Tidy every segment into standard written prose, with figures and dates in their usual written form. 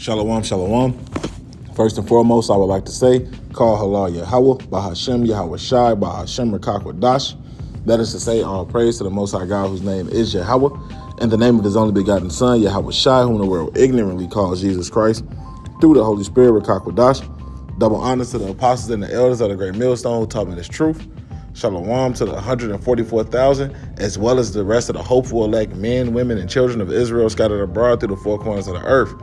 Shalom, shalom. First and foremost, I would like to say, Call Halal Yahweh, Bahashem Yahweh Shai, Bahashem Rakakwadash. That is to say, all praise to the Most High God, whose name is Yahweh, and the name of his only begotten Son, Yahweh Shai, whom the world ignorantly calls Jesus Christ, through the Holy Spirit, Rakakwadash. Double honors to the apostles and the elders of the great millstone who taught me this truth. Shalom to the 144,000, as well as the rest of the hopeful elect men, women, and children of Israel scattered abroad through the four corners of the earth.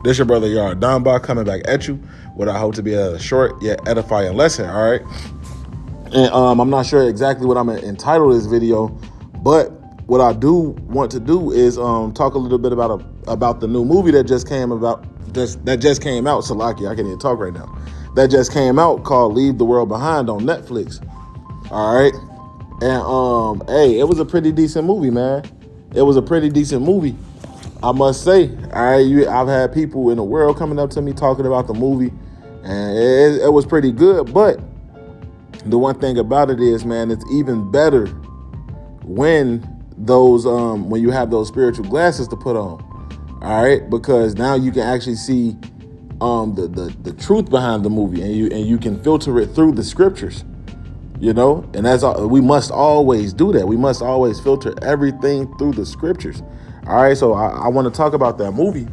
This your brother Yara Donba coming back at you what I hope to be a short yet edifying lesson, all right? And I'm not sure exactly what I'm gonna entitle this video, but what I do want to do is talk a little bit about the new movie that just came out. Salaki, I can't even talk right now. That just came out called Leave the World Behind on Netflix. All right. And hey, it was a pretty decent movie, man. It was a pretty decent movie, I must say. All right, I've had people in the world coming up to me talking about the movie, and it was pretty good. But the one thing about it is, man, it's even better when you have those spiritual glasses to put on. All right, because now you can actually see the truth behind the movie, and you can filter it through the scriptures. You know, and we must always do that. We must always filter everything through the scriptures. All right, so I want to talk about that movie,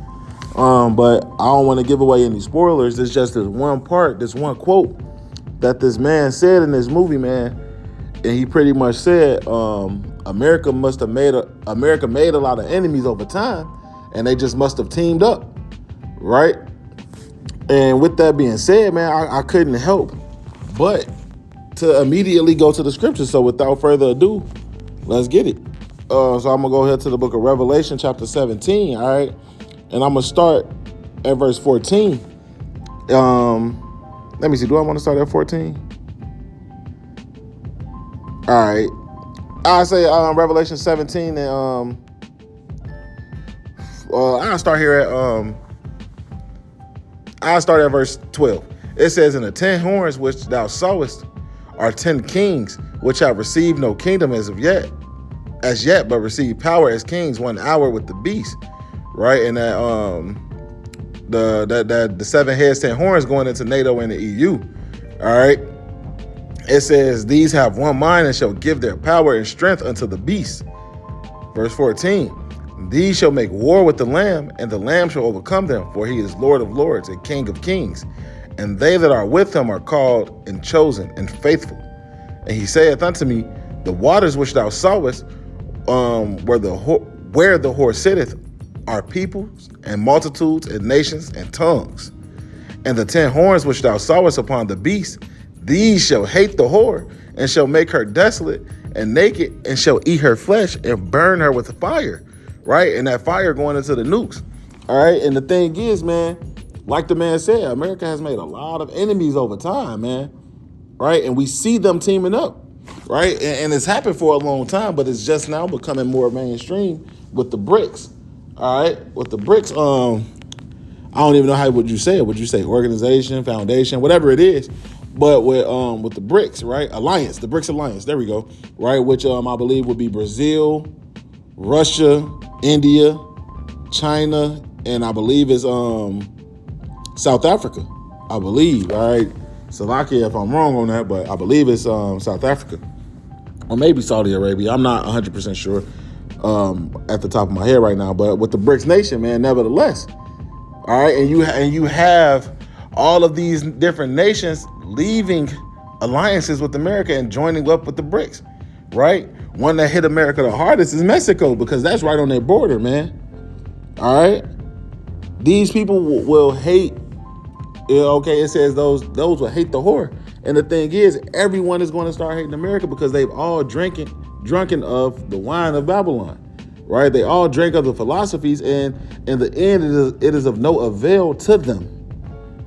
but I don't want to give away any spoilers. It's just this one part, this one quote that this man said in this movie, man, and he pretty much said, America made a lot of enemies over time, and they just must have teamed up, right? And with that being said, man, I couldn't help but to immediately go to the scriptures. So without further ado, let's get it. So I'm gonna go ahead to the book of Revelation, chapter 17. All right, and I'm gonna start at verse 14. Let me see. Do I want to start at 14? All right, I say Revelation 17, and I'll start here at I'll start at verse 12. It says, "In the 10 horns which thou sawest are 10 kings, which have received no kingdom as yet, but receive power as kings 1 hour with the beast." Right, and that the 7 heads, 10 horns going into NATO and the EU. All right, it says, "These have one mind and shall give their power and strength unto the beast." Verse 14, "These shall make war with the Lamb, and the Lamb shall overcome them, for he is Lord of lords and King of kings. And they that are with him are called and chosen and faithful. And he saith unto me, The waters which thou sawest, where the whore sitteth, are peoples and multitudes and nations and tongues. And the 10 horns which thou sawest upon the beast, these shall hate the whore, and shall make her desolate and naked, and shall eat her flesh and burn her with fire." Right? And that fire going into the nukes. All right. And the thing is, man, like the man said, America has made a lot of enemies over time, man. Right? And we see them teaming up. Right? And it's happened for a long time, but it's just now becoming more mainstream with the BRICS. All right? With the BRICS, I don't even know how would you say it. Would you say organization, foundation, whatever it is? But with the BRICS, right? Alliance, the BRICS Alliance. There we go. Right? Which I believe would be Brazil, Russia, India, China, and I believe it's South Africa, I believe. All right, Slovakia if I'm wrong on that, but I believe it's South Africa, or maybe Saudi Arabia. I'm not 100% sure at the top of my head right now. But with the BRICS nation, man, nevertheless, all right, and you have all of these different nations leaving alliances with America and joining up with the BRICS, right? One that hit America the hardest is Mexico, because that's right on their border, man. All right, these people will hate. Okay, it says those will hate the whore, and the thing is, everyone is going to start hating America because they've all drunken of the wine of Babylon, right? They all drank of the philosophies, and in the end, it is of no avail to them,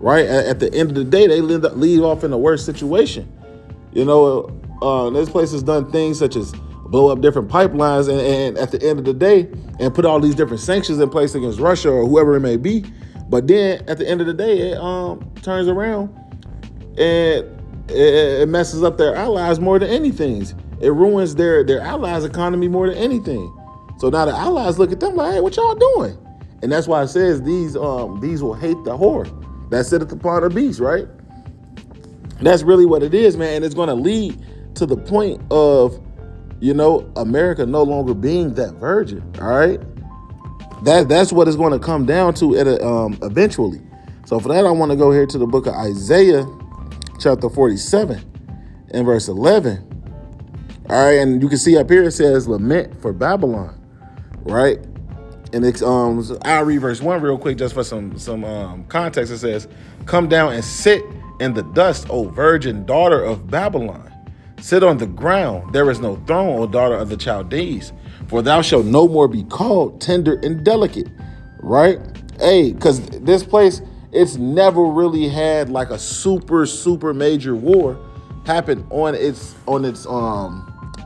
right? At the end of the day, they leave off in a worse situation. You know, this place has done things such as blow up different pipelines, and at the end of the day, and put all these different sanctions in place against Russia or whoever it may be. But then at the end of the day, it turns around and it messes up their allies more than anything. It ruins their allies' economy more than anything. So now the allies look at them like, hey, what y'all doing? And that's why it says these will hate the whore that sitteth upon the beast, right? That's really what it is, man. And it's going to lead to the point of, America no longer being that virgin. All right. That's what it's going to come down to eventually. So for that, I want to go here to the book of Isaiah, chapter 47 and verse 11. All right. And you can see up here, it says lament for Babylon. Right. And it's I'll read verse 1 real quick just for some context. It says, come down and sit in the dust, O virgin daughter of Babylon. Sit on the ground. There is no throne, O daughter of the Chaldees. For thou shalt no more be called tender and delicate. Right? Hey, because this place, it's never really had like a super major war happen on its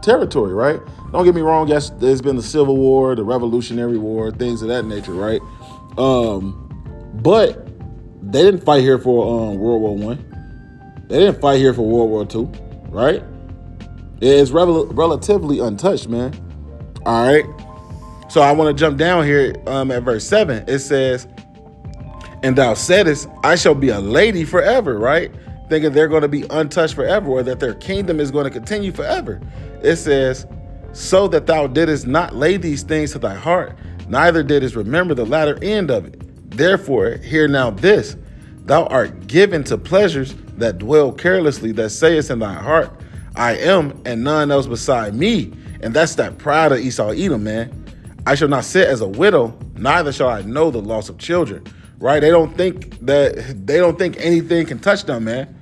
territory, right? Don't get me wrong, yes, there's been the Civil War, the Revolutionary War, things of that nature, right? But they didn't fight here for World War One. They didn't fight here for World War II, right? It's relatively untouched, man. All right. So I want to jump down here at verse 7. It says, and thou saidest, I shall be a lady forever, right? Thinking they're going to be untouched forever, or that their kingdom is going to continue forever. It says, so that thou didst not lay these things to thy heart, neither didst remember the latter end of it. Therefore, hear now this, thou art given to pleasures that dwell carelessly, that sayest in thy heart, I am, and none else beside me. And that's that pride of Esau Edom, man. I shall not sit as a widow, neither shall I know the loss of children. Right? They don't think anything can touch them, man.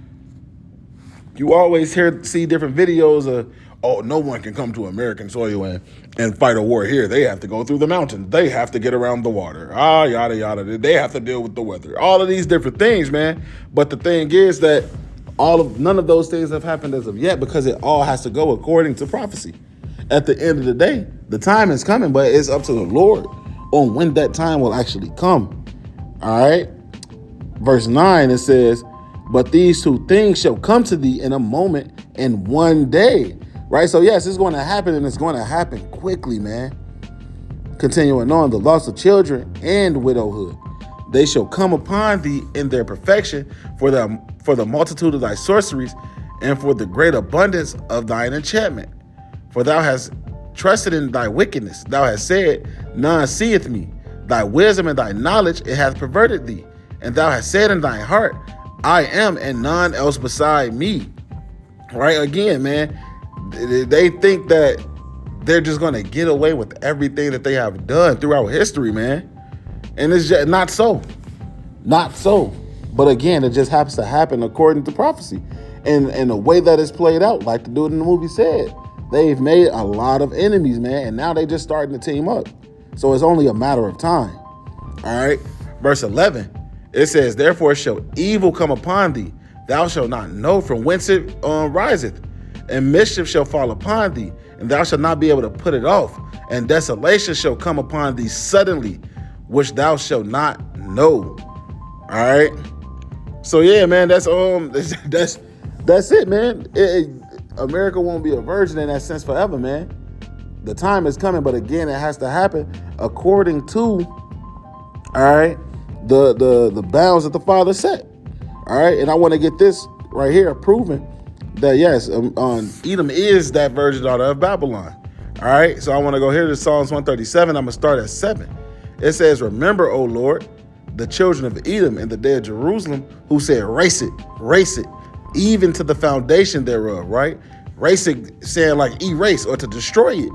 You always see different videos of, oh, no one can come to American soil and fight a war here. They have to go through the mountains. They have to get around the water. Yada, yada. They have to deal with the weather. All of these different things, man. But the thing is that none of those things have happened as of yet, because it all has to go according to prophecy. At the end of the day, the time is coming, but it's up to the Lord on when that time will actually come. All right. Verse 9, it says, but these two things shall come to thee in a moment, in one day. Right? So yes, it's going to happen, and it's going to happen quickly, man. Continuing on, the loss of children and widowhood. They shall come upon thee in their perfection, for the multitude of thy sorceries, and for the great abundance of thine enchantment. For thou hast trusted in thy wickedness. Thou hast said, none seeth me. Thy wisdom and thy knowledge, it hath perverted thee. And thou hast said in thy heart, I am, and none else beside me. Right? Again, man, they think that they're just going to get away with everything that they have done throughout history, man. And it's just not so. Not so. But again, it just happens to happen according to prophecy. And the way that it's played out, like the dude in the movie said, they've made a lot of enemies, man. And now they just starting to team up. So it's only a matter of time. All right. Verse 11, it says, therefore shall evil come upon thee. Thou shalt not know from whence it riseth. And mischief shall fall upon thee, and thou shalt not be able to put it off. And desolation shall come upon thee suddenly, which thou shalt not know. All right. So yeah, man, that's it, man. America won't be a virgin in that sense forever, man. The time is coming, but again, it has to happen according to, all right, the bounds that the Father set. All right, and I want to get this right here proven that yes, Edom is that virgin daughter of Babylon. All right, so I want to go here to Psalms 137. I'm gonna start at 7. It says, "Remember, O Lord, the children of Edom and the day of Jerusalem, who said, race it, even to the foundation thereof." Right, race it, saying like erase or to destroy it.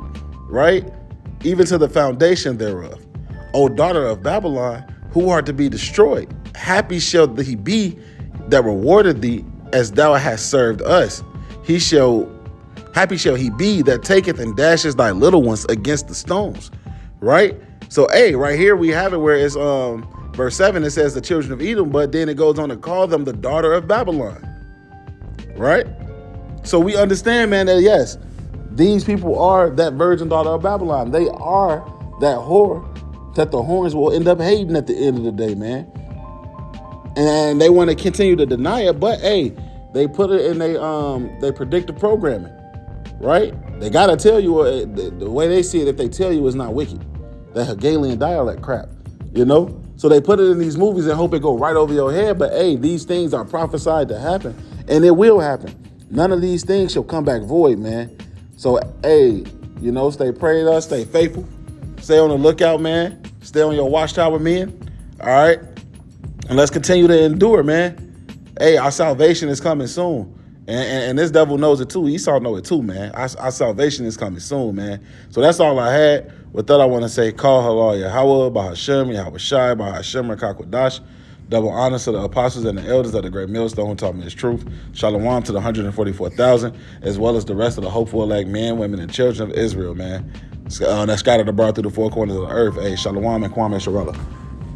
Right, even to the foundation thereof. O daughter of Babylon, who art to be destroyed, happy shall he be that rewarded thee as thou hast served us. Happy shall he be that taketh and dashes thy little ones against the stones. Right? So, right here we have it where it's verse 7, it says the children of Edom, but then it goes on to call them the daughter of Babylon. Right? So we understand, man, that yes, these people are that virgin daughter of Babylon. They are that whore that the horns will end up hating at the end of the day, man. And they want to continue to deny it, but they put it in they predictive programming, right? They gotta tell you the way they see it. If they tell you, it's not wicked. That Hegelian dialect crap. you know? So they put it in these movies and hope it go right over your head. But hey, these things are prophesied to happen, and it will happen. None of these things shall come back void, man. So hey, you know, stay prayed up, stay faithful, stay on the lookout, man. Stay on your watchtower, men. All right, and let's continue to endure, man. Hey, our salvation is coming soon. And this devil knows it too. Esau know it too, man. Our salvation is coming soon, man. So that's all I had. With that, I want to say, call halal Yahweh, Bahashem, Yahweh Shai, Bahashem, Rakakwadash. Double honors to the apostles and the elders of the great millstone who taught me his truth. Shalom to the 144,000, as well as the rest of the hopeful elect men, women, and children of Israel, man. That scattered abroad through the four corners of the earth. Hey, Shalom and Kwame Sharala.